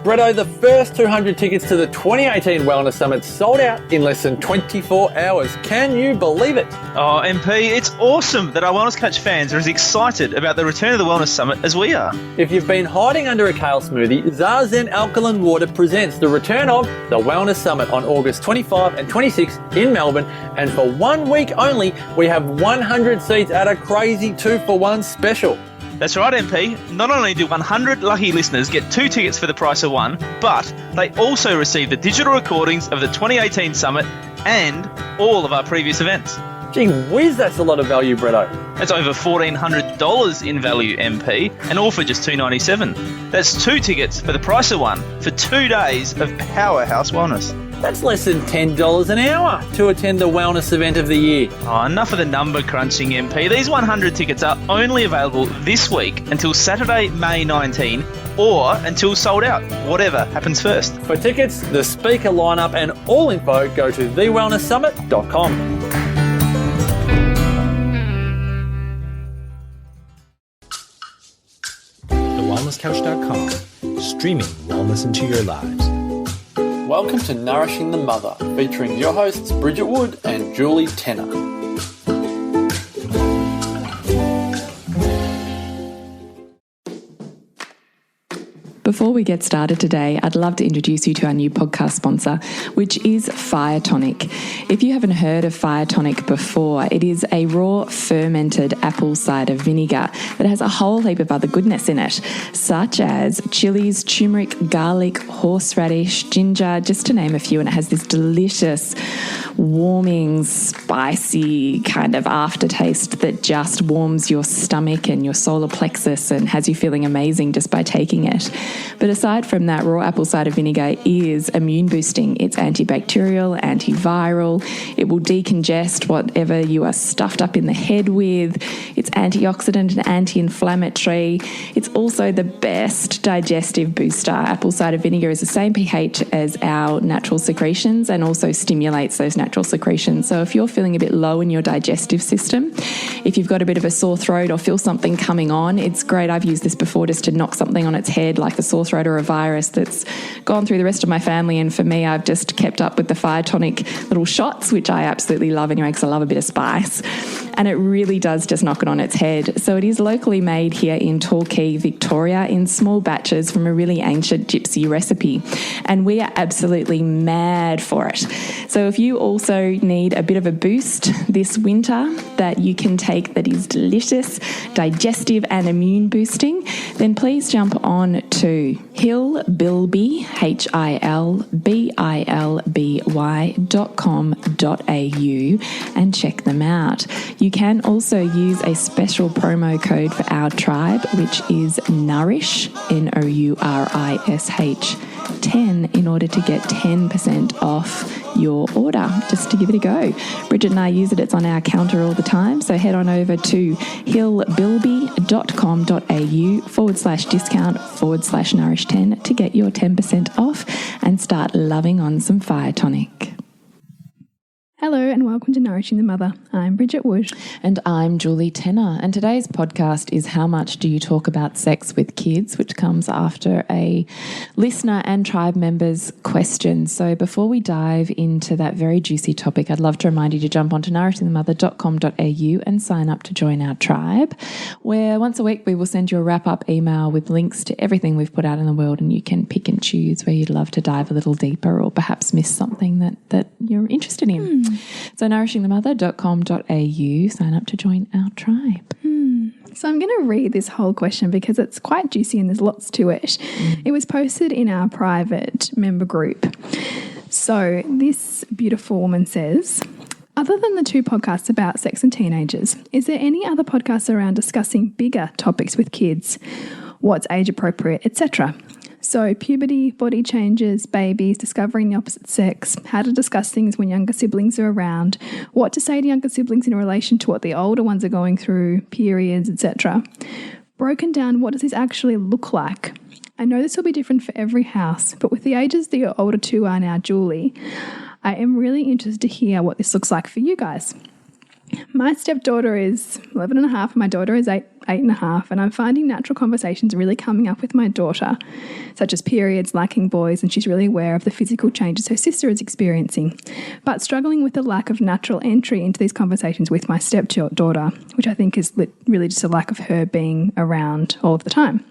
Bretto, the first 200 tickets to the 2018 Wellness Summit sold out in less than 24 hours. Can you believe it? Oh, MP, it's awesome that our Wellness Coach fans are as excited about the return of the Wellness Summit as we are. If you've been hiding under a kale smoothie, Zazen Alkaline Water presents the return of the Wellness Summit on August 25 and 26 in Melbourne. And for 1 week only, we have 100 seats at a crazy 2-for-1 special. That's right, MP. Not only do 100 lucky listeners get 2 tickets for the price of 1, but they also receive the digital recordings of the 2018 Summit and all of our previous events. Gee whiz, that's a lot of value, Bretto. That's over $1,400 in value, MP, and all for just $297. That's 2 tickets for the price of 1 for 2 days of Powerhouse Wellness. That's less than $10 an hour to attend the wellness event of the year. Oh, enough of the number crunching, MP. These 100 tickets are only available this week until Saturday, May 19, or until sold out, whatever happens first. For tickets, the speaker lineup and all info, go to thewellnesssummit.com. TheWellnessCouch.com, streaming wellness into your lives. Welcome to Nourishing the Mother, featuring your hosts Bridget Wood and Julie Tenner. Before we get started today, I'd love to introduce you to our new podcast sponsor, which is Fire Tonic. If you haven't heard of Fire Tonic before, it is a raw fermented apple cider vinegar that has a whole heap of other goodness in it, such as chilies, turmeric, garlic, horseradish, ginger, just to name a few, and it has this delicious, warming, spicy kind of aftertaste that just warms your stomach and your solar plexus and has you feeling amazing just by taking it. But aside from that, raw apple cider vinegar is immune boosting. It's antibacterial, antiviral. It will decongest whatever you are stuffed up in the head with. It's antioxidant and anti-inflammatory. It's also the best digestive booster. Apple cider vinegar is the same pH as our natural secretions and also stimulates those natural secretions. So if you're feeling a bit low in your digestive system, if you've got a bit of a sore throat or feel something coming on, it's great. I've used this before just to knock something on its head, like a sore throat or a virus that's gone through the rest of my family. And for me, I've just kept up with the Fire Tonic little shots, which I absolutely love anyway because I love a bit of spice. And it really does just knock it on its head. So it is locally made here in Torquay, Victoria, in small batches from a really ancient gypsy recipe. And we are absolutely mad for it. So if you also need a bit of a boost this winter that you can take that is delicious, digestive and immune boosting, then please jump on to hillbilby, hillbilby.com.au and check them out. You can also use a special promo code for our tribe, which is Nourish, Nourish 10, in order to get 10% off your order, just to give it a go. Bridget and I use it. It's on our counter all the time. So head on over to hillbilby.com.au/discount/Nourish 10 to get your 10% off and start loving on some Fire Tonic. Hello and welcome to Nourishing the Mother. I'm Bridget Wood. And I'm Julie Tenner. And today's podcast is How Much Do You Talk About Sex with Kids, which comes after a listener and tribe member's question. So before we dive into that very juicy topic, I'd love to remind you to jump onto nourishingthemother.com.au and sign up to join our tribe, where once a week we will send you a wrap-up email with links to everything we've put out in the world, and you can pick and choose where you'd love to dive a little deeper or perhaps miss something that you're interested in. So nourishingthemother.com.au, sign up to join our tribe. So I'm going to read this whole question because it's quite juicy and there's lots to it. It was posted in our private member group. So this beautiful woman says, other than the 2 podcasts about sex and teenagers, is there any other podcasts around discussing bigger topics with kids? What's age appropriate, etc.? So puberty, body changes, babies, discovering the opposite sex, how to discuss things when younger siblings are around, what to say to younger siblings in relation to what the older ones are going through, periods, etc. Broken down, what does this actually look like? I know this will be different for every house, but with the ages that your older 2 are now, Julie, I am really interested to hear what this looks like for you guys. My stepdaughter is 11 and a half. My daughter is eight and a half. And I'm finding natural conversations really coming up with my daughter, such as periods, liking boys, and she's really aware of the physical changes her sister is experiencing, but struggling with the lack of natural entry into these conversations with my stepdaughter, which I think is really just a lack of her being around all of the time.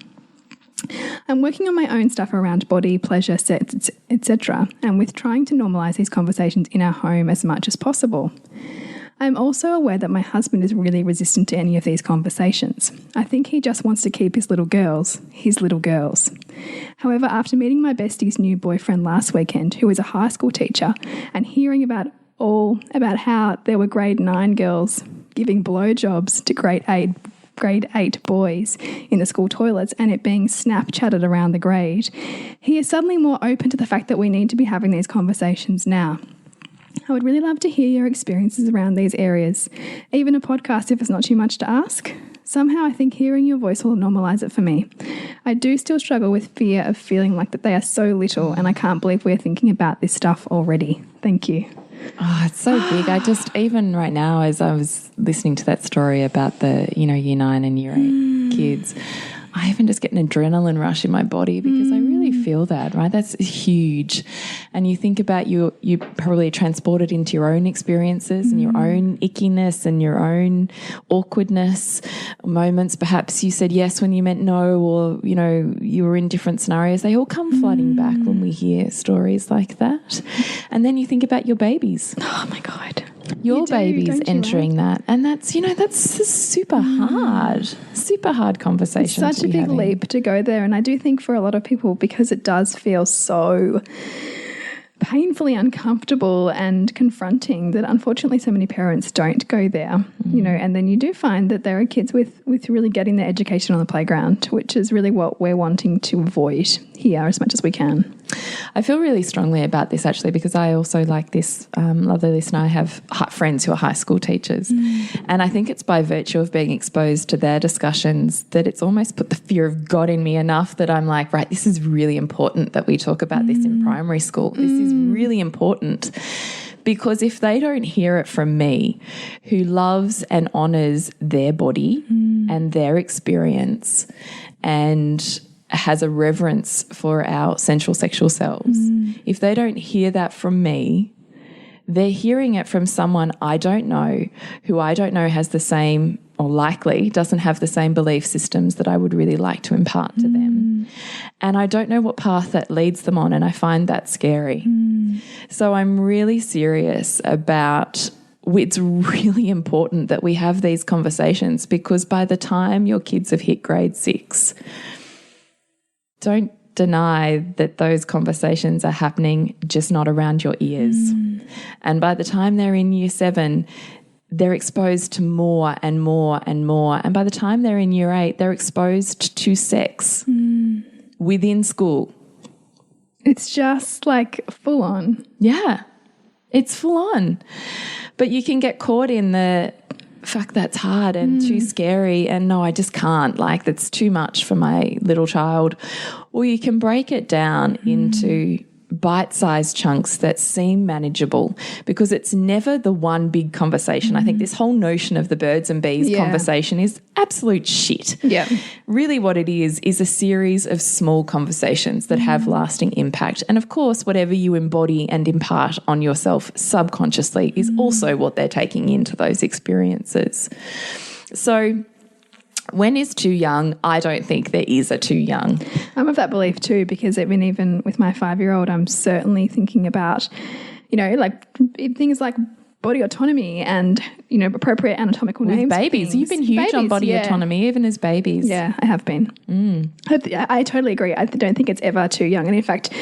I'm working on my own stuff around body, pleasure, sex, etc., and with trying to normalise these conversations in our home as much as possible. I'm also aware that my husband is really resistant to any of these conversations. I think he just wants to keep his little girls. However, after meeting my bestie's new boyfriend last weekend, who is a high school teacher, and hearing about how there were grade 9 girls giving blowjobs to grade 8 boys in the school toilets and it being Snapchatted around the grade, he is suddenly more open to the fact that we need to be having these conversations now. I would really love to hear your experiences around these areas, even a podcast if it's not too much to ask. Somehow I think hearing your voice will normalise it for me. I do still struggle with fear of feeling like that they are so little and I can't believe we're thinking about this stuff already. Thank you. Oh, it's so big. I just, even right now, as I was listening to that story about the, year 9 and year 8 kids, I even just get an adrenaline rush in my body because I really feel that, right? That's huge. And you think about you probably transported into your own experiences and your own ickiness and your own awkwardness moments. Perhaps you said yes when you meant no, or, you were in different scenarios. They all come flooding back when we hear stories like that. And then you think about your babies. Oh, my God. Your baby's entering that. And that's, that's a super hard conversation. It's such a big leap to go there. And I do think for a lot of people, because it does feel so painfully uncomfortable and confronting, that unfortunately so many parents don't go there, and then you do find that there are kids with really getting their education on the playground, which is really what we're wanting to avoid here as much as we can. I feel really strongly about this actually because I also, like this lovely listener, I have friends who are high school teachers, and I think it's by virtue of being exposed to their discussions that it's almost put the fear of God in me enough that I'm like, right, this is really important that we talk about this in primary school. This is really important. Because if they don't hear it from me, who loves and honours their body and their experience and has a reverence for our sensual sexual selves, if they don't hear that from me, they're hearing it from someone I don't know, who I don't know has the same, or likely doesn't have the same belief systems that I would really like to impart to them. And I don't know what path that leads them on, and I find that scary. So I'm really serious about, it's really important that we have these conversations, because by the time your kids have hit grade 6, don't deny that those conversations are happening, just not around your ears. And by the time they're in year 7, they're exposed to more and more and more. And by the time they're in year 8, they're exposed to sex within school. It's just like full on. Yeah, it's full on. But you can get caught in the, fuck, that's hard and too scary, and no, I just can't, like that's too much for my little child. Or you can break it down into bite-sized chunks that seem manageable, because it's never the one big conversation. I think this whole notion of the birds and bees conversation is absolute shit. Yeah. Really what it is a series of small conversations that have lasting impact. And of course, whatever you embody and impart on yourself subconsciously is also what they're taking into those experiences. So when is too young? I don't think there is a too young. I'm of that belief too, because even with my 5-year-old, I'm certainly thinking about, like things like body autonomy and, appropriate anatomical names. With babies. You've been huge on body autonomy, even as babies. Yeah, I have been. I totally agree. I don't think it's ever too young. And in fact,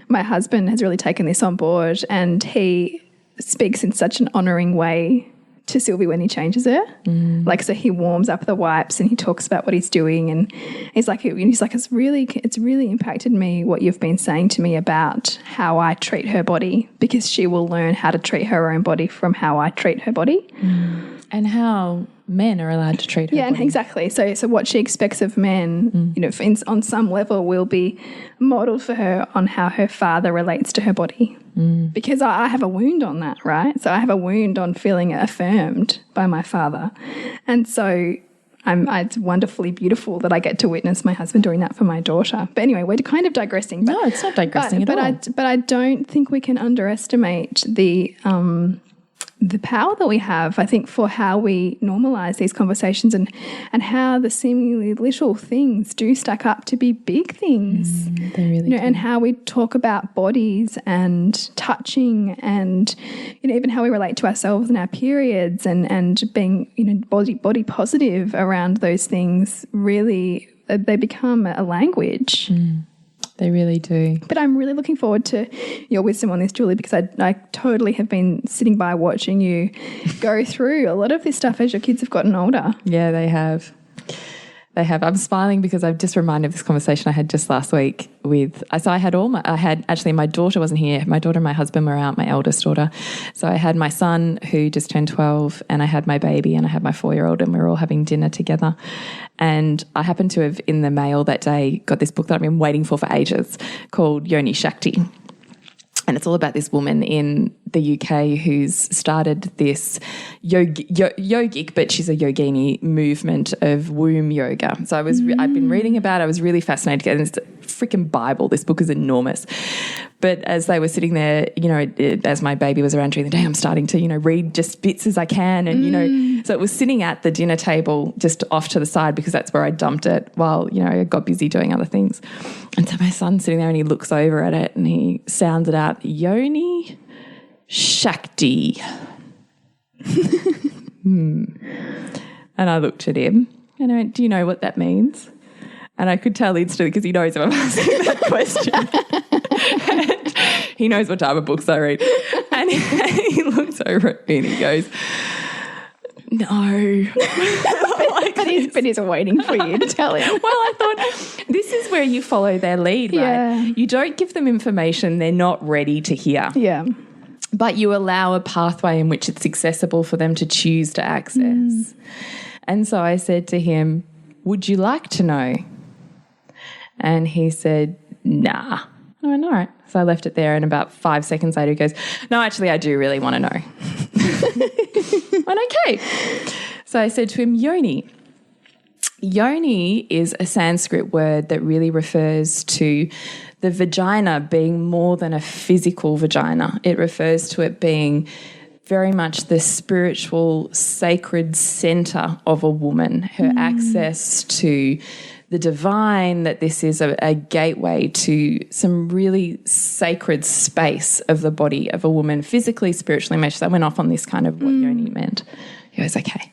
my husband has really taken this on board, and he speaks in such an honouring way to Sylvie when he changes her. Like, so he warms up the wipes and he talks about what he's doing, and he's like, it's really impacted me what you've been saying to me about how I treat her body, because she will learn how to treat her own body from how I treat her body. And how men are allowed to treat her Yeah, and body. exactly. So what she expects of men, you know, on some level will be modelled for her on how her father relates to her body. Because I have a wound on that, right? So I have a wound on feeling affirmed by my father. And so it's wonderfully beautiful that I get to witness my husband doing that for my daughter. But anyway, we're kind of digressing. No, it's not digressing at all. But I don't think we can underestimate the power that we have, I think, for how we normalise these conversations and how the seemingly little things do stack up to be big things. They really do. And how we talk about bodies and touching and, you know, even how we relate to ourselves and our periods and being, you know, body positive around those things, really, they become a language. They really do. But I'm really looking forward to your wisdom on this, Julie, because I totally have been sitting by watching you go through a lot of this stuff as your kids have gotten older. Yeah, they have. They have. I'm smiling because I've just reminded of this conversation I had just last week with, so actually my daughter wasn't here. My daughter and my husband were out, my eldest daughter. So I had my son who just turned 12 and I had my baby and I had my 4-year-old and we were all having dinner together. And I happened to have in the mail that day got this book that I've been waiting for ages called Yoni Shakti. And it's all about this woman in the UK who's started this yogic, but she's a yogini movement of womb yoga. So I've been reading about it. I was really fascinated. And it's a freaking Bible. This book is enormous. But as they were sitting there, you know, as my baby was around during the day, I'm starting to, you know, read just bits as I can. And, you know, so it was sitting at the dinner table just off to the side because that's where I dumped it while, you know, I got busy doing other things. And so my son's sitting there and he looks over at it and he sounds it out, Yoni Shakti. And I looked at him and I went, do you know what that means? And I could tell instantly because he knows if I'm asking that question. And he knows what type of books I read. And he looks over at me and he goes, no. But he's waiting for you to tell him. Well, I thought this is where you follow their lead, right? Yeah. You don't give them information they're not ready to hear. Yeah. But you allow a pathway in which it's accessible for them to choose to access. And so I said to him, would you like to know? And he said, nah. I went, all right. So I left it there and about 5 seconds later he goes, no, actually I do really want to know. I went, okay. So I said to him, Yoni. Yoni is a Sanskrit word that really refers to the vagina being more than a physical vagina. It refers to it being very much the spiritual, sacred centre of a woman, her access to the divine, that this is a gateway to some really sacred space of the body of a woman, physically, spiritually, emotionally. I went off on this kind of what Yoni meant. He goes, okay.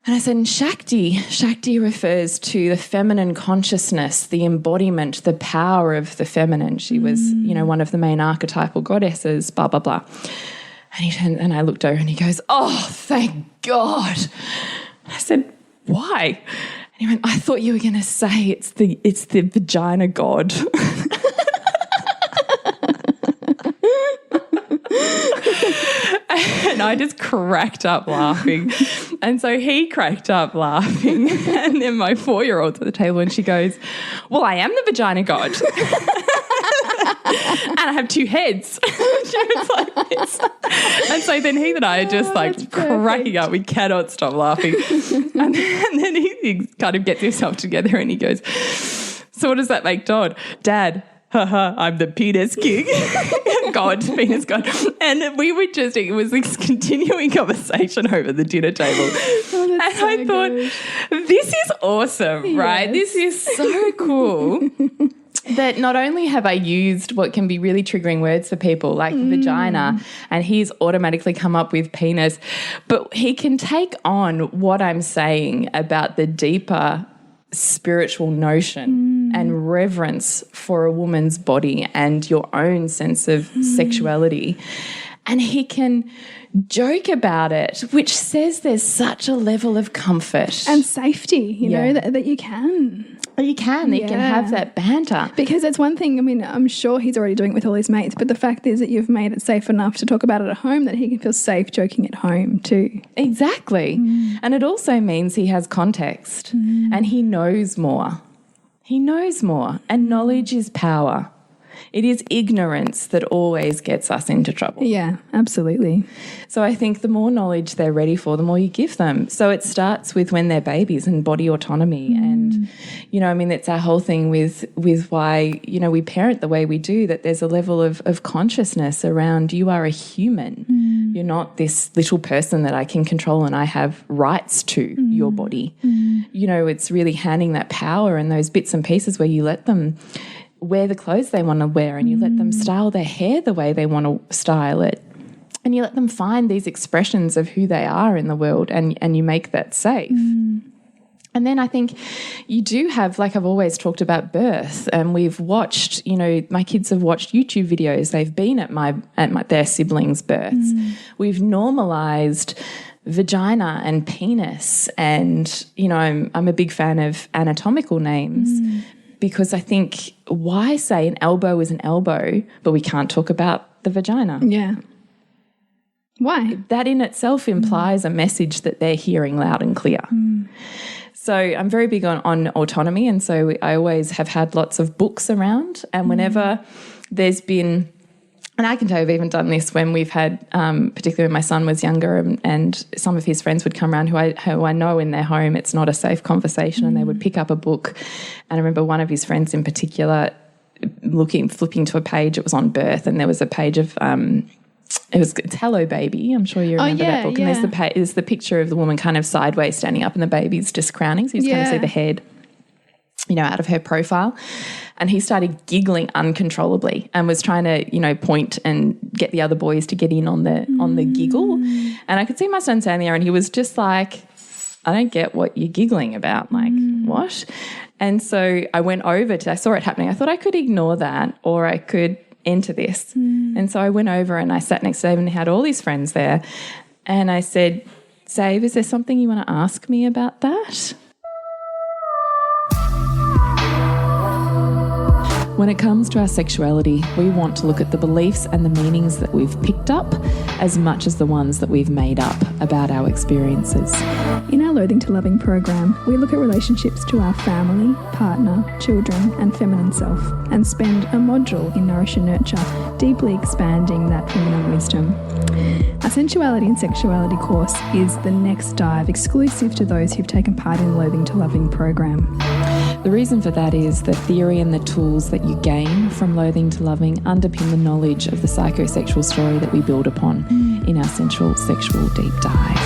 And I said, Shakti refers to the feminine consciousness, the embodiment, the power of the feminine. She was, you know, one of the main archetypal goddesses, blah, blah, blah. And he turned and I looked over and he goes, oh, thank God. I said, why? And he went, I thought you were going to say it's the vagina god. And I just cracked up laughing. And so he cracked up laughing. And then my 4-year-old's at the table and she goes, well, I am the vagina god. And I have 2 heads. She was like this. And so then he and I are just like cracking up. We cannot stop laughing. And then he kind of gets himself together and he goes, so what does that make Dad? Haha, I'm the penis king. God, penis god. And we were just, it was this continuing conversation over the dinner table. Oh, and so I thought, this is awesome, right? This is so cool. That not only have I used what can be really triggering words for people like vagina, and he's automatically come up with penis, but he can take on what I'm saying about the deeper spiritual notion and reverence for a woman's body and your own sense of sexuality. and he can joke about it, which says there's such a level of comfort. And safety, you know, that you can. You can have that banter. Because it's one thing, I mean, I'm sure he's already doing it with all his mates, but the fact is that you've made it safe enough to talk about it at home that he can feel safe joking at home too. Exactly. And it also means he has context and he knows more. He knows more, and knowledge is power. It is ignorance that always gets us into trouble. Yeah, absolutely. So I think the more knowledge they're ready for, the more you give them. So it starts with when they're babies and body autonomy. And, you know, I mean, it's our whole thing with why, you know, we parent the way we do, that there's a level of consciousness around you are a human. You're not this little person that I can control and I have rights to your body. You know, it's really handing that power and those bits and pieces where you let them wear the clothes they want to wear and you let them style their hair the way they want to style it. And you let them find these expressions of who they are in the world and you make that safe. And then I think you do have, like I've always talked about birth, and we've watched, you know, my kids have watched YouTube videos. They've been at their siblings' births. We've normalised vagina and penis, and, you know, I'm a big fan of anatomical names. Because I think, why say an elbow is an elbow, but we can't talk about the vagina? Yeah. Why? That in itself implies a message that they're hearing loud and clear. So I'm very big on autonomy, and so I always have had lots of books around, and whenever there's been, and I can tell you I've even done this when we've had, particularly when my son was younger, and some of his friends would come around who I know in their home it's not a safe conversation, and they would pick up a book. And I remember one of his friends in particular flipping to a page, it was on birth, and there was a page of, it's Hello Baby, I'm sure you remember that book. And there's the picture of the woman kind of sideways standing up and the baby's just crowning, so you just kind of see the head, you know, out of her profile. And he started giggling uncontrollably and was trying to, you know, point and get the other boys to get in on the giggle. And I could see my son standing there and he was just like, I don't get what you're giggling about. Like, what? And so I went over I saw it happening. I thought I could ignore that or I could enter this. And so I went over and I sat next to Dave and he had all his friends there. And I said, Dave, is there something you want to ask me about that? When it comes to our sexuality, we want to look at the beliefs and the meanings that we've picked up as much as the ones that we've made up about our experiences. In our Loathing to Loving program, we look at relationships to our family, partner, children and feminine self, and spend a module in Nourish and Nurture, deeply expanding that feminine wisdom. Our Sensuality and Sexuality course is the next dive, exclusive to those who've taken part in the Loathing to Loving program. The reason for that is the theory and the tools that you gain from Loathing to Loving underpin the knowledge of the psychosexual story that we build upon in our Sensual Sexual Deep Dive.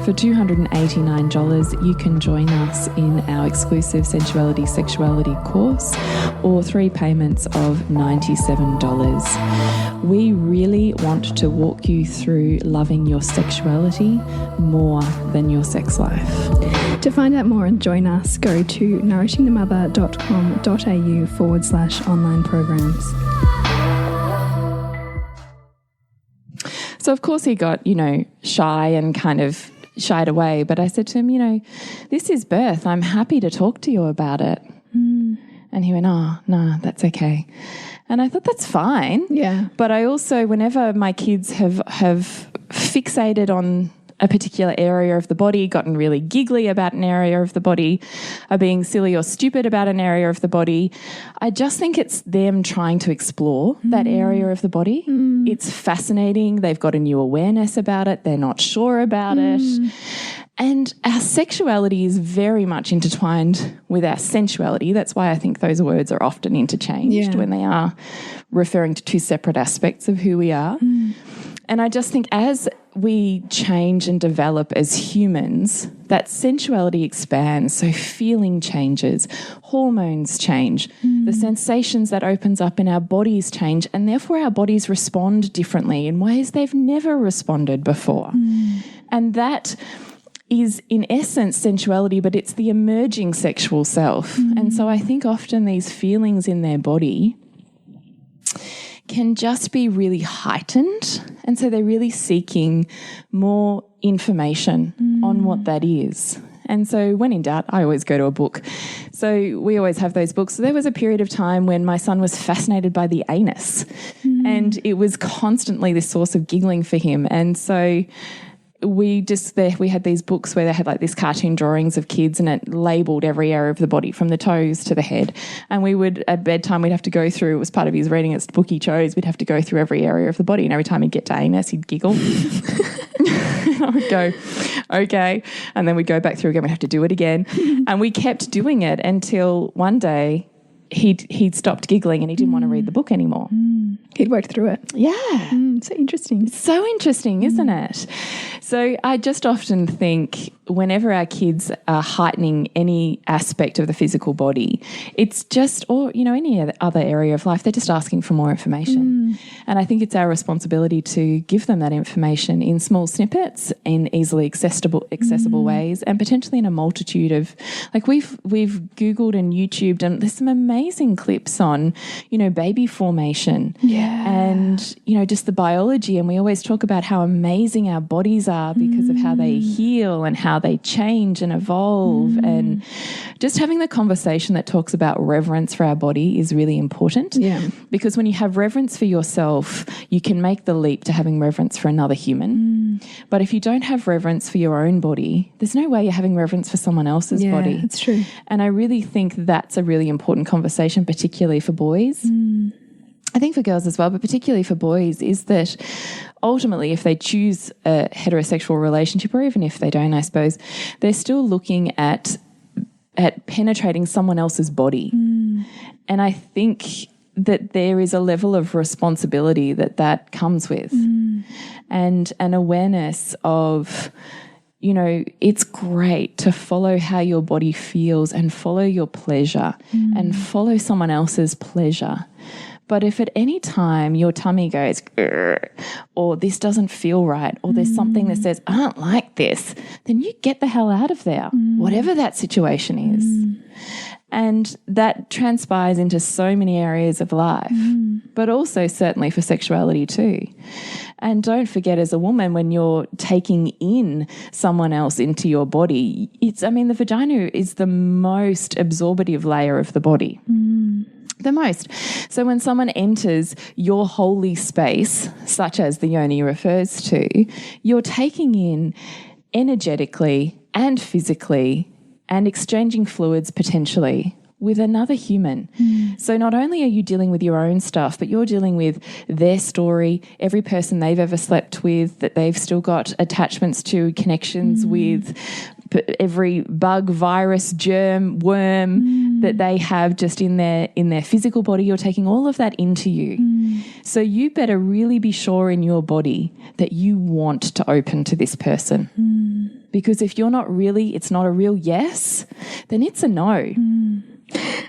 For $289, you can join us in our exclusive Sensuality Sexuality course, or 3 payments of $97. We really want to walk you through loving your sexuality more than your sex life. To find out more and join us, go to nourishingthemother.com.au/online programs. So, of course, he got, you know, shy and kind of shied away. But I said to him, you know, this is birth. I'm happy to talk to you about it. And he went, oh, no, that's okay. And I thought, that's fine. Yeah. But I also, whenever my kids have fixated on a particular area of the body, gotten really giggly about an area of the body, are being silly or stupid about an area of the body, I just think it's them trying to explore that area of the body. It's fascinating. They've got a new awareness about it. They're not sure about it. And our sexuality is very much intertwined with our sensuality. That's why I think those words are often interchanged when they are referring to 2 separate aspects of who we are. And I just think as we change and develop as humans, that sensuality expands. So feeling changes, hormones change, the sensations that opens up in our bodies change, and therefore our bodies respond differently in ways they've never responded before. And that is in essence sensuality, but it's the emerging sexual self. And so I think often these feelings in their body can just be really heightened And so they're really seeking more information on what that is. And so when in doubt, I always go to a book. So we always have those books. So there was a period of time when my son was fascinated by the anus, and it was constantly this source of giggling for him. And so we had these books where they had like these cartoon drawings of kids, and it labelled every area of the body from the toes to the head. And we would, at bedtime, we'd have to go through, it was part of his reading, it's the book he chose, we'd have to go through every area of the body, and every time he'd get to anus, he'd giggle. I would go, okay. And then we'd go back through again, we'd have to do it again. And we kept doing it until one day he'd stopped giggling and he didn't want to read the book anymore. He'd worked through it. Yeah. So interesting. So interesting, isn't it? So I just often think whenever our kids are heightening any aspect of the physical body, it's just, or, you know, any other area of life, they're just asking for more information. And I think it's our responsibility to give them that information in small snippets, in easily accessible ways, and potentially in a multitude of, like we've Googled and YouTubed, and there's some amazing clips on, you know, baby formation. And, you know, just the biology. And we always talk about how amazing our bodies are because of how they heal and how they change and evolve. And just having the conversation that talks about reverence for our body is really important. Because when you have reverence for yourself, you can make the leap to having reverence for another human. But if you don't have reverence for your own body, there's no way you're having reverence for someone else's body. That's true. And I really think that's a really important conversation, particularly for boys. I think for girls as well, but particularly for boys, is that ultimately if they choose a heterosexual relationship, or even if they don't, I suppose, they're still looking at penetrating someone else's body. And I think that there is a level of responsibility that comes with, and an awareness of, you know, it's great to follow how your body feels and follow your pleasure and follow someone else's pleasure. But if at any time your tummy goes, or this doesn't feel right, or there's something that says, I don't like this, then you get the hell out of there, whatever that situation is. And that transpires into so many areas of life, but also certainly for sexuality too. And don't forget, as a woman, when you're taking in someone else into your body, the vagina is the most absorptive layer of the body. The most. So when someone enters your holy space, such as the yoni refers to, you're taking in energetically and physically and exchanging fluids potentially with another human. So not only are you dealing with your own stuff, but you're dealing with their story, every person they've ever slept with, that they've still got attachments to, connections with, every bug, virus, germ, worm that they have just in their physical body. You're taking all of that into you. So you better really be sure in your body that you want to open to this person. Because if you're not really, it's not a real yes, then it's a no.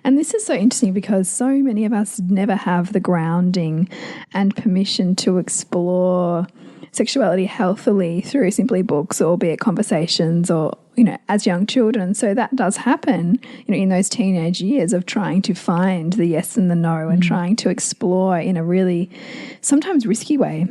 And this is so interesting because so many of us never have the grounding and permission to explore sexuality healthily through simply books, or be it conversations, or, you know, as young children. So that does happen, you know, in those teenage years of trying to find the yes and the no, and trying to explore in a really sometimes risky way.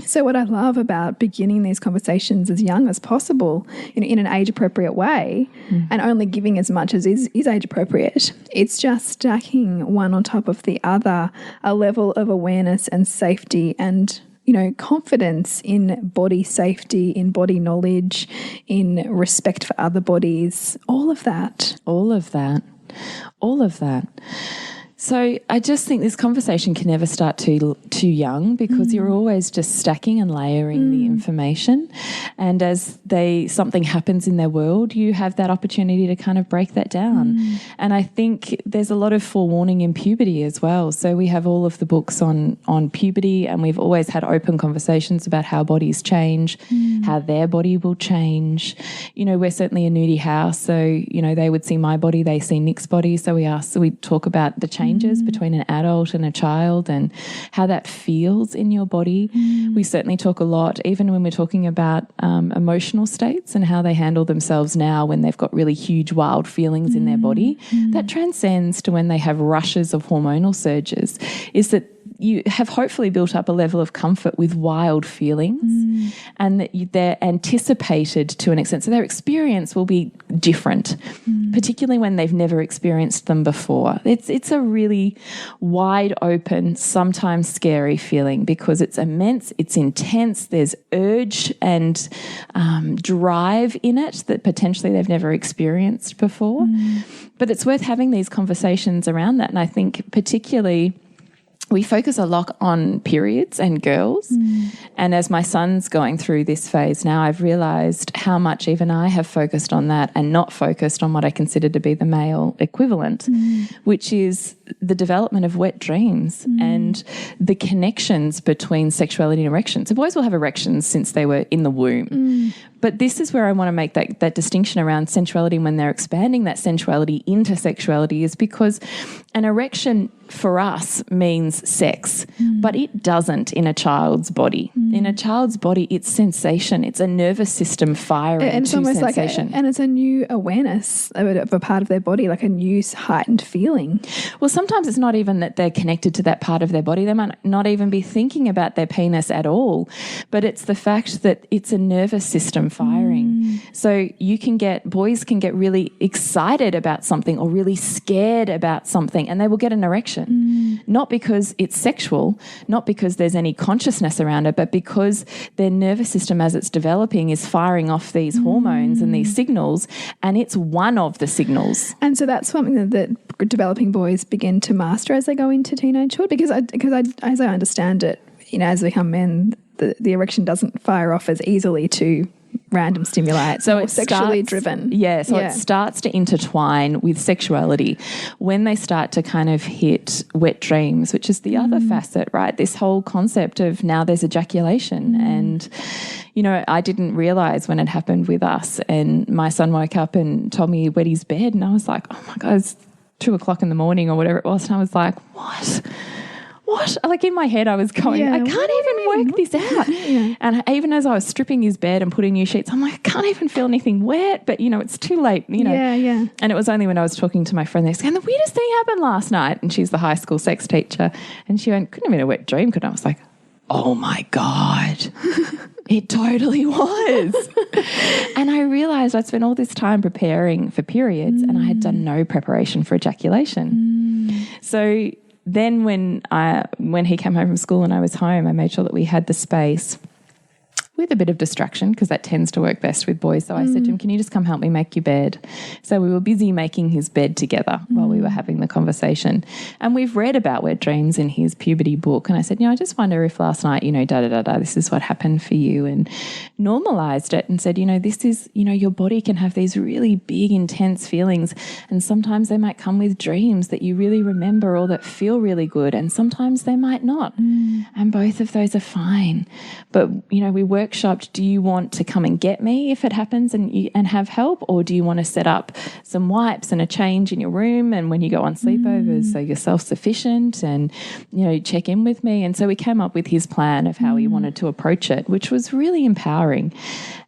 So what I love about beginning these conversations as young as possible, you know, in an age-appropriate way, and only giving as much as is age-appropriate, it's just stacking one on top of the other, a level of awareness and safety and, you know, confidence in body safety, in body knowledge, in respect for other bodies, all of that. All of that. All of that. So I just think this conversation can never start too young, because you're always just stacking and layering the information. And as something happens in their world, you have that opportunity to kind of break that down. And I think there's a lot of forewarning in puberty as well. So we have all of the books on puberty, and we've always had open conversations about how bodies change, how their body will change. You know, we're certainly a nudie house, so, you know, they would see my body, they see Nick's body. So we talk about the changes between an adult and a child and how that feels in your body. We certainly talk a lot, even when we're talking about emotional states and how they handle themselves now when they've got really huge wild feelings in their body. That transcends to when they have rushes of hormonal surges, is that you have hopefully built up a level of comfort with wild feelings and that they're anticipated to an extent. So their experience will be different, particularly when they've never experienced them before. It's a really wide open, sometimes scary feeling because it's immense, it's intense, there's urge and drive in it that potentially they've never experienced before. But it's worth having these conversations around that. And I think particularly we focus a lot on periods and girls. And as my son's going through this phase now, I've realised how much even I have focused on that and not focused on what I consider to be the male equivalent, which is the development of wet dreams and the connections between sexuality and erections. So boys will have erections since they were in the womb. But this is where I want to make that distinction around sensuality when they're expanding that sensuality into sexuality, is because an erection for us means sex, but it doesn't in a child's body. In a child's body, it's sensation. It's a nervous system firing and it's to almost sensation. and it's a new awareness of a part of their body, like a new heightened feeling. Well, sometimes it's not even that they're connected to that part of their body. They might not even be thinking about their penis at all, but it's the fact that it's a nervous system firing. So boys can get really excited about something or really scared about something, and they will get an erection. Not because it's sexual, not because there's any consciousness around it, but because their nervous system as it's developing is firing off these hormones and these signals, and it's one of the signals. And so that's something that developing boys begin to master as they go into teenagehood, because as I understand it, as they become men, the erection doesn't fire off as easily to random stimuli. It's more sexually driven. Yeah, so it starts to intertwine with sexuality when they start to kind of hit wet dreams, which is the other facet, right? This whole concept of now there's ejaculation. And, I didn't realise when it happened with us, and my son woke up and told me he wet his bed, and I was like, oh my God, it's 2:00 in the morning or whatever it was. And I was like, what? Like in my head I was going, I can't even work this out. And even as I was stripping his bed and putting new sheets, I'm like, I can't even feel anything wet, but it's too late, And it was only when I was talking to my friend, they said, the weirdest thing happened last night. And she's the high school sex teacher. And she went, couldn't have been a wet dream, could I? I was like, oh my God, it totally was. And I realised I'd spent all this time preparing for periods and I had done no preparation for ejaculation. So then when he came home from school and I was home, I made sure that we had the space with a bit of distraction, because that tends to work best with boys. So I said to him, can you just come help me make your bed? So we were busy making his bed together while we were having the conversation. And we've read about wet dreams in his puberty book. And I said, I just wonder if last night, this is what happened for you, and normalised it and said, this is, your body can have these really big, intense feelings. And sometimes they might come with dreams that you really remember or that feel really good. And sometimes they might not. And both of those are fine. But, we workshopped, do you want to come and get me if it happens and have help, or do you want to set up some wipes and a change in your room and when you go on sleepovers so you're self-sufficient and, check in with me? And so we came up with his plan of how he wanted to approach it, which was really empowering.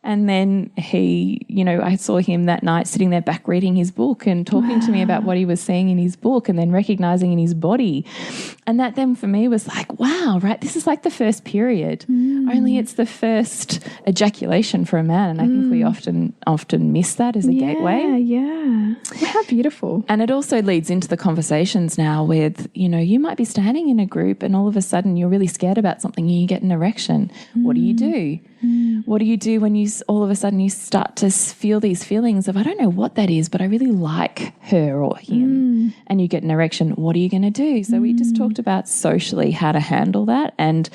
And then I saw him that night sitting there back reading his book and talking to me about what he was seeing in his book and then recognising in his body. And that then for me was like, wow, right, this is like the first period, only it's the first ejaculation for a man. And I think we often miss that as a gateway. Yeah. How beautiful. And it also leads into the conversations now with, you might be standing in a group and all of a sudden you're really scared about something and you get an erection. What do you do? What do you do when all of a sudden you start to feel these feelings of, I don't know what that is, but I really like her or him, and you get an erection? What are you going to do? So we just talked about socially how to handle that and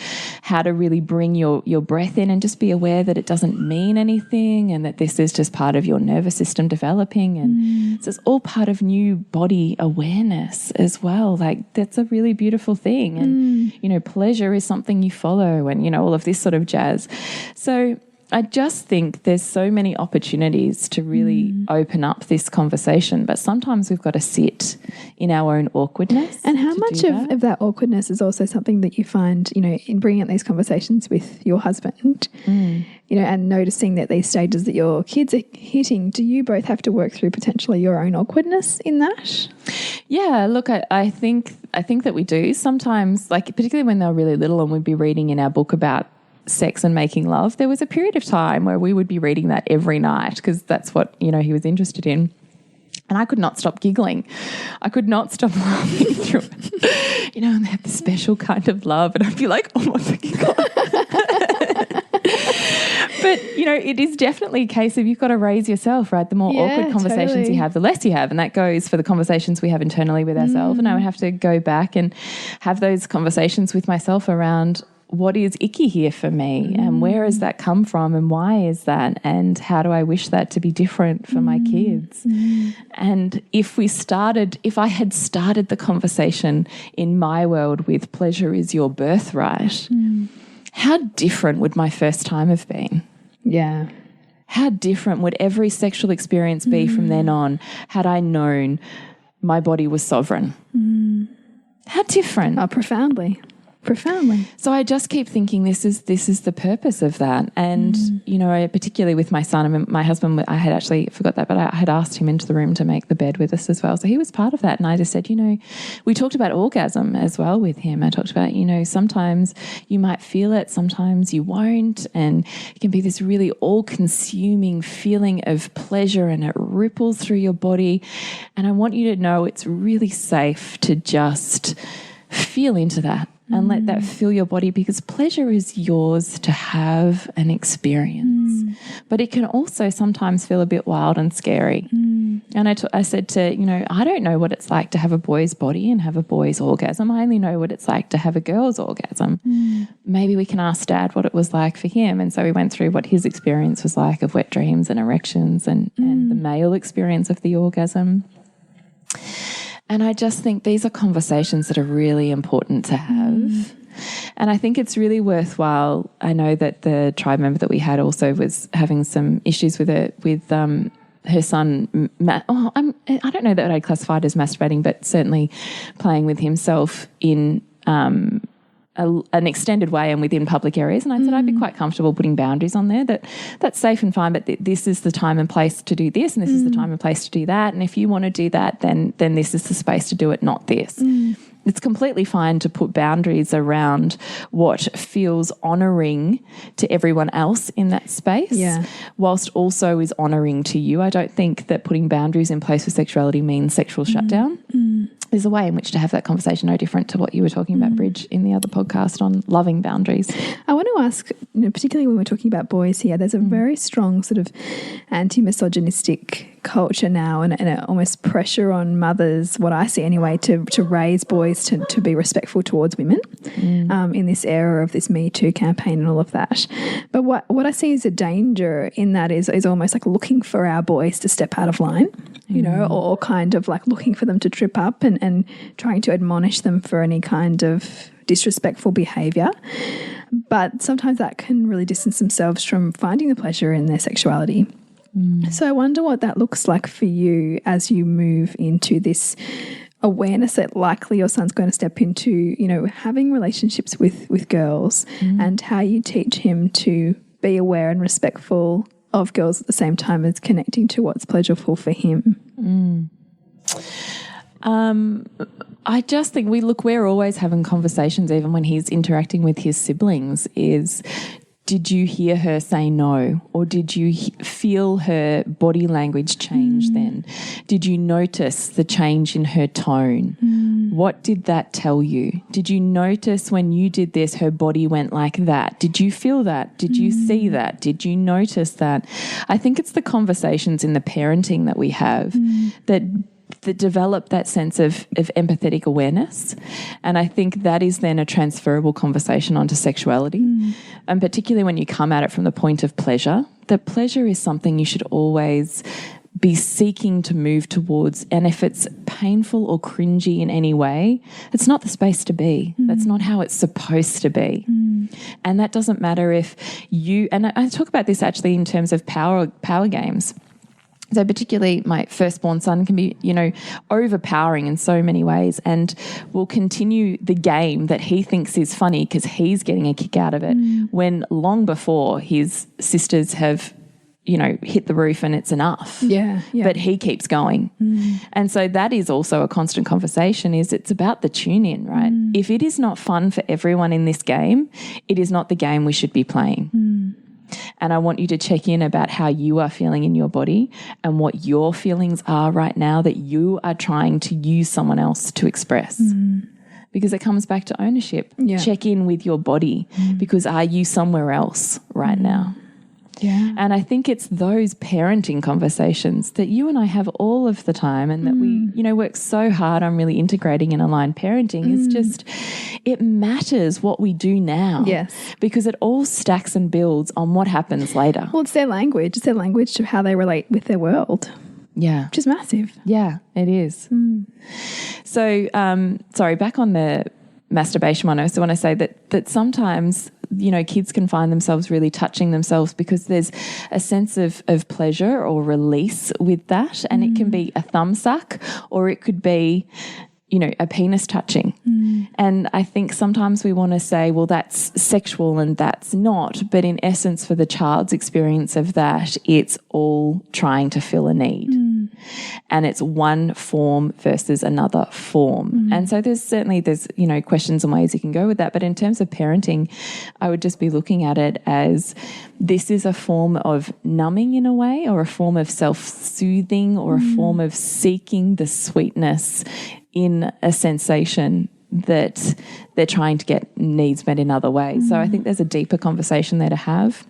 how to really bring your breath in and just be aware that it doesn't mean anything and that this is just part of your nervous system developing. And so it's all part of new body awareness as well. Like that's a really beautiful thing. And, pleasure is something you follow and, all of this sort of jazz. So I just think there's so many opportunities to really open up this conversation, but sometimes we've got to sit in our own awkwardness. And how much of that awkwardness is also something that you find, you know, in bringing up these conversations with your husband, you know, and noticing that these stages that your kids are hitting, do you both have to work through potentially your own awkwardness in that? Yeah, look, I think that we do sometimes, like particularly when they were really little and we'd be reading in our book about sex and making love. There was a period of time where we would be reading that every night because that's what, you know, he was interested in. And I could not stop giggling. I could not stop laughing through it. You know, and they have this special kind of love and I'd be like, oh my fucking God. But, you know, it is definitely a case of you've got to raise yourself, right? The more awkward conversations you have, the less you have. And that goes for the conversations we have internally with ourselves. And I would have to go back and have those conversations with myself around what is icky here for me and where has that come from and why is that and how do I wish that to be different for my kids. And if I had started the conversation in my world with pleasure is your birthright, how different would my first time have been? Yeah. How different would every sexual experience be from then on had I known my body was sovereign? How different. Oh, profoundly. Profoundly. So I just keep thinking this is the purpose of that. And, you know, particularly with my son, I mean, my husband, I had actually forgot that, but I had asked him into the room to make the bed with us as well. So he was part of that. And I just said, you know, we talked about orgasm as well with him. I talked about, you know, sometimes you might feel it, sometimes you won't. And it can be this really all-consuming feeling of pleasure and it ripples through your body. And I want you to know it's really safe to just feel into that. And let that fill your body because pleasure is yours to have and experience. But it can also sometimes feel a bit wild and scary. And I said to, you know, I don't know what it's like to have a boy's body and have a boy's orgasm. I only know what it's like to have a girl's orgasm. Maybe we can ask Dad what it was like for him. And so we went through what his experience was like of wet dreams and erections and the male experience of the orgasm. And I just think these are conversations that are really important to have. And I think it's really worthwhile. I know that the tribe member that we had also was having some issues with her son. I don't know that I'd classify it as masturbating, but certainly playing with himself in an extended way and within public areas. And I said I'd be quite comfortable putting boundaries on there, that's safe and fine, but this is the time and place to do this and this is the time and place to do that. And if you want to do that, then this is the space to do it, not this. It's completely fine to put boundaries around what feels honouring to everyone else in that space, whilst also is honouring to you. I don't think that putting boundaries in place for sexuality means sexual shutdown. There's a way in which to have that conversation, no different to what you were talking about, Bridge, in the other podcast on loving boundaries. I want to ask, you know, particularly when we're talking about boys here, there's a very strong sort of anti-misogynistic culture now and almost pressure on mothers, what I see anyway, to raise boys to be respectful towards women in this era of this Me Too campaign and all of that. But what I see as a danger in that is almost like looking for our boys to step out of line, you know, or kind of like looking for them to trip up and trying to admonish them for any kind of disrespectful behaviour. But sometimes that can really distance themselves from finding the pleasure in their sexuality. So I wonder what that looks like for you as you move into this awareness that likely your son's going to step into, you know, having relationships with girls and how you teach him to be aware and respectful of girls at the same time as connecting to what's pleasurable for him. I just think we're always having conversations, even when he's interacting with his siblings, is did you hear her say no? Or did you feel her body language change then? Did you notice the change in her tone? What did that tell you? Did you notice when you did this, her body went like that? Did you feel that? Did you see that? Did you notice that? I think it's the conversations in the parenting that we have that develop that sense of empathetic awareness. And I think that is then a transferable conversation onto sexuality. And particularly when you come at it from the point of pleasure, that pleasure is something you should always be seeking to move towards. And if it's painful or cringy in any way, it's not the space to be. That's not how it's supposed to be. And that doesn't matter if you, and I talk about this actually in terms of power games. So particularly my firstborn son can be, overpowering in so many ways and will continue the game that he thinks is funny because he's getting a kick out of it when long before his sisters have, hit the roof and it's enough. Yeah. But he keeps going. And so that is also a constant conversation it's about the tune in, right? If it is not fun for everyone in this game, it is not the game we should be playing. And I want you to check in about how you are feeling in your body and what your feelings are right now that you are trying to use someone else to express. Because it comes back to ownership. Yeah. Check in with your body because are you somewhere else right now? Yeah. And I think it's those parenting conversations that you and I have all of the time and that we, work so hard on really integrating in aligned parenting is just, it matters what we do now. Yes. Because it all stacks and builds on what happens later. Well, it's their language. It's their language to how they relate with their world. Yeah. Which is massive. Yeah, it is. So, back on the masturbation one, I also want to say that sometimes kids can find themselves really touching themselves because there's a sense of pleasure or release with that. And it can be a thumb suck or it could be, a penis touching. And I think sometimes we want to say, well, that's sexual and that's not. But in essence, for the child's experience of that, it's all trying to fill a need. And it's one form versus another form. And so there's questions and ways you can go with that. But in terms of parenting, I would just be looking at it as this is a form of numbing in a way or a form of self-soothing or a form of seeking the sweetness in a sensation that they're trying to get needs met in other ways. So I think there's a deeper conversation there to have.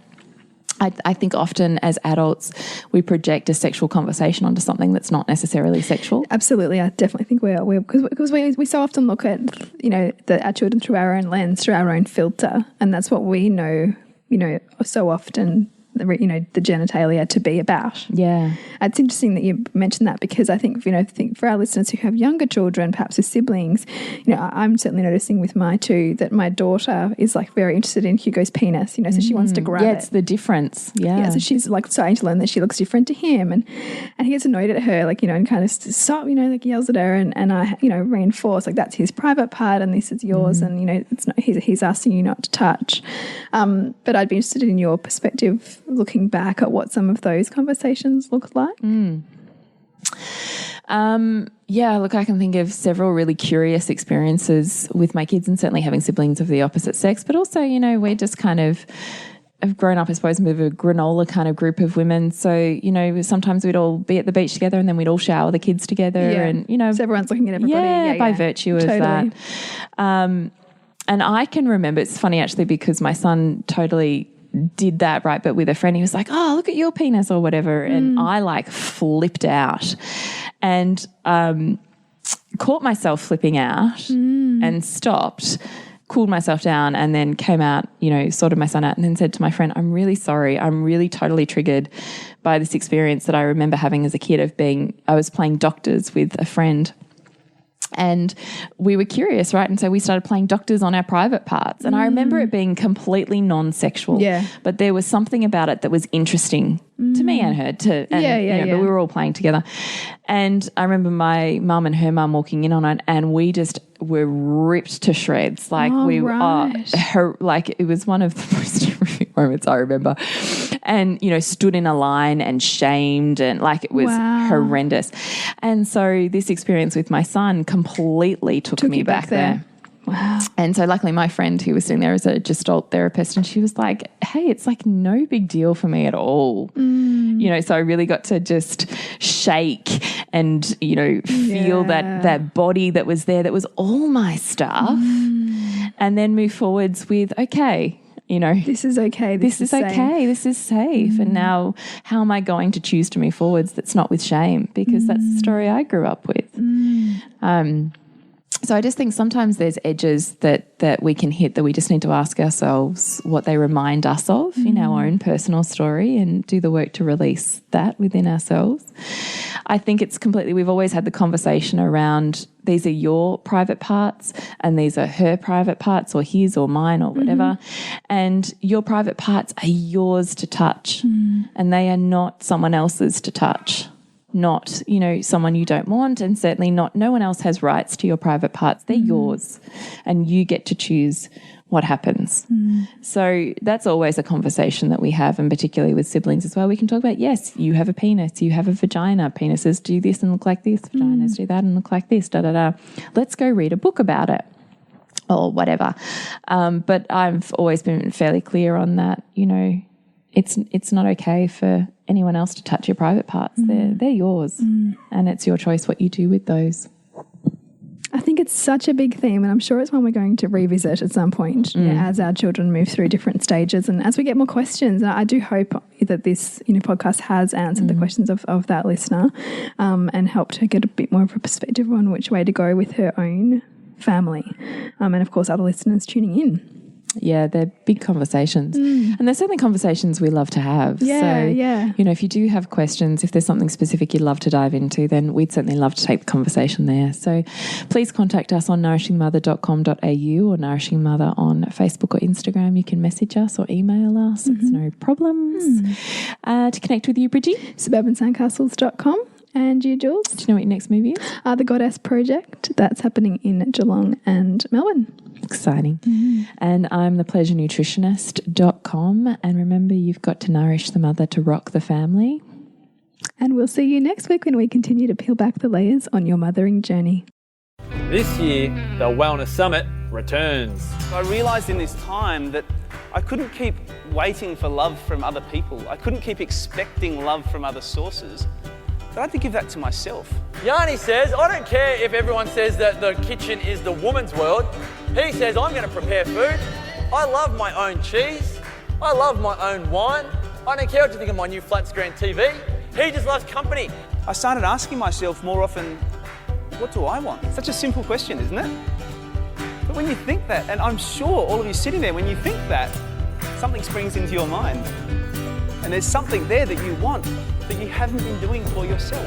I think often as adults we project a sexual conversation onto something that's not necessarily sexual. Absolutely. I definitely think we're because we so often look at, our children through our own lens, through our own filter. And that's what we know, so often, the genitalia to be about. Yeah. It's interesting that you mentioned that because I think, think for our listeners who have younger children, perhaps with siblings, I'm certainly noticing with my two that my daughter is like very interested in Hugo's penis, so she wants to grab it. Yeah, it's the difference. Yeah. So she's like starting to learn that she looks different to him and he gets annoyed at her, and kind of stop, yells at her and I, reinforce like that's his private part and this is yours and, it's not, he's asking you not to touch. But I'd be interested in your perspective looking back at what some of those conversations looked like. Yeah, look, I can think of several really curious experiences with my kids and certainly having siblings of the opposite sex, but also, we're just kind of have grown up, I suppose, with a granola kind of group of women. So, sometimes we'd all be at the beach together and then we'd all shower the kids together and, So everyone's looking at everybody. By virtue of that. And I can remember, it's funny actually because my son totally did that, right? But with a friend, he was like, oh, look at your penis or whatever. And I flipped out and caught myself flipping out and stopped, cooled myself down and then came out, sorted my son out and then said to my friend, I'm really sorry. I'm really totally triggered by this experience that I remember having as a kid I was playing doctors with a friend. And we were curious, right? And so we started playing doctors on our private parts. And I remember it being completely non-sexual. Yeah. But there was something about it that was interesting to me and her. But we were all playing together. And I remember my mum and her mum walking in on it and we just were ripped to shreds. It was one of the most horrific moments I remember. And, stood in a line and shamed and it was horrendous. And so this experience with my son completely took me back there. Wow. And so luckily my friend who was sitting there as a Gestalt therapist and she was like, hey, it's no big deal for me at all. So I really got to just shake and, feel that body that was there that was all my stuff and then move forwards with, okay, this is okay. This is okay. This is safe. And now how am I going to choose to move forwards that's not with shame? Because that's the story I grew up with. So I just think sometimes there's edges that we can hit that we just need to ask ourselves what they remind us of in our own personal story and do the work to release that within ourselves. I think it's completely, we've always had the conversation around these are your private parts and these are her private parts or his or mine or whatever. And your private parts are yours to touch and they are not someone else's to touch. Not, you know, someone you don't want, and certainly not, no one else has rights to your private parts. They're yours and you get to choose what happens. So that's always a conversation that we have, and particularly with siblings as well. We can talk about, yes, you have a penis, you have a vagina. Penises do this and look like this. Vaginas do that and look like this, Let's go read a book about it or whatever. But I've always been fairly clear on that, you know, it's not okay for anyone else to touch your private parts. They're yours and it's your choice what you do with those. I think it's such a big theme, and I'm sure it's one we're going to revisit at some point as our children move through different stages and as we get more questions. I do hope that this podcast has answered the questions of that listener and helped her get a bit more of a perspective on which way to go with her own family and, of course, other listeners tuning in. Yeah, they're big conversations. And they're certainly conversations we love to have. Yeah, you know, if you do have questions, if there's something specific you'd love to dive into, then we'd certainly love to take the conversation there. So please contact us on nourishingmother.com.au or Nourishing Mother on Facebook or Instagram. You can message us or email us. It's no problems. To connect with you, Bridgie? suburbansandcastles.com. And you, Jules? Do you know what your next movie is? The Goddess Project. That's happening in Geelong and Melbourne. Exciting. And I'm thepleasurenutritionist.com. And remember, you've got to nourish the mother to rock the family. And we'll see you next week when we continue to peel back the layers on your mothering journey. This year, the Wellness Summit returns. I realised in this time that I couldn't keep waiting for love from other people. I couldn't keep expecting love from other sources. But I had to give that to myself. Yoni says, I don't care if everyone says that the kitchen is the woman's world. He says, I'm going to prepare food. I love my own cheese. I love my own wine. I don't care what you think of my new flat screen TV. He just loves company. I started asking myself more often, what do I want? Such a simple question, isn't it? But when you think that, and I'm sure all of you sitting there, when you think that, something springs into your mind. And there's something there that you want that you haven't been doing for yourself.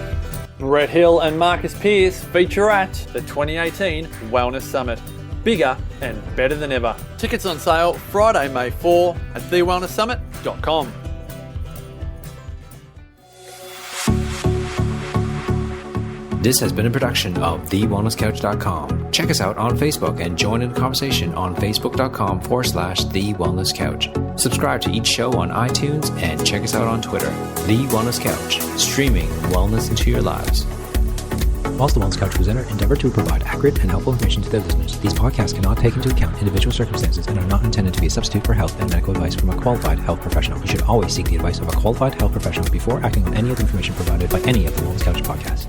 Brett Hill and Marcus Pearce feature at the 2018 Wellness Summit. Bigger and better than ever. Tickets on sale Friday, May 4 at thewellnesssummit.com. This has been a production of TheWellnessCouch.com. Check us out on Facebook and join in the conversation on Facebook.com/TheWellnessCouch. Subscribe to each show on iTunes and check us out on Twitter. The Wellness Couch, streaming wellness into your lives. Whilst the Wellness Couch presenter endeavor to provide accurate and helpful information to their listeners, these podcasts cannot take into account individual circumstances and are not intended to be a substitute for health and medical advice from a qualified health professional. You should always seek the advice of a qualified health professional before acting on any of the information provided by any of the Wellness Couch podcasts.